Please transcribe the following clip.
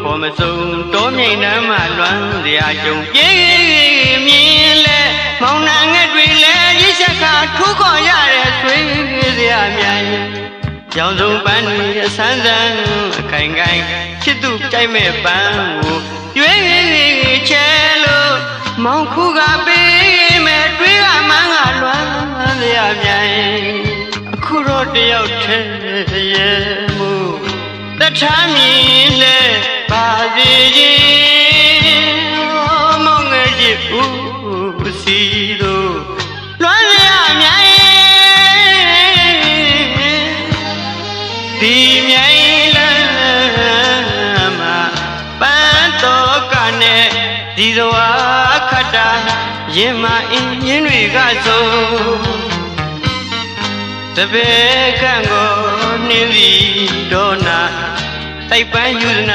ပေါ်မစုံတောမြိန်နှမ်းမှလွမ်းစရာကြုံပြေးမြင်လဲမောင်နှံငှက်တွေလဲရစ်ချက်ခါထိုးခေါ်ရတဲ့ဆွေးစရာမြိုင်ရောင်စုံပန်းတွေအဆန်းဆန်းအခိုင်ခိုင်ချစ်သူကြိုက်မဲ့ပန်းကိုရွေးချဲလို့မောင်ခုကပေးမဲ့တွေးကမှန်းကလွမ်းစရာမြိုင်အခုတော့တယောက်တည်းရဲ့မှုတထားမြင်လဲပါစေခြင်းမောင်ငယ်ကြီးဦးစီတို့လွမ်းရမြိုင်ဒီမြိုင်လမ်းမှာပန်းတော်ကနဲ့ဒီစွာခတ်တာရင်မအင်းရင်တွေကဆိုတပည့်ကံကိုနှင်းစီဒေါနာတိုက်ပန်းယူနာ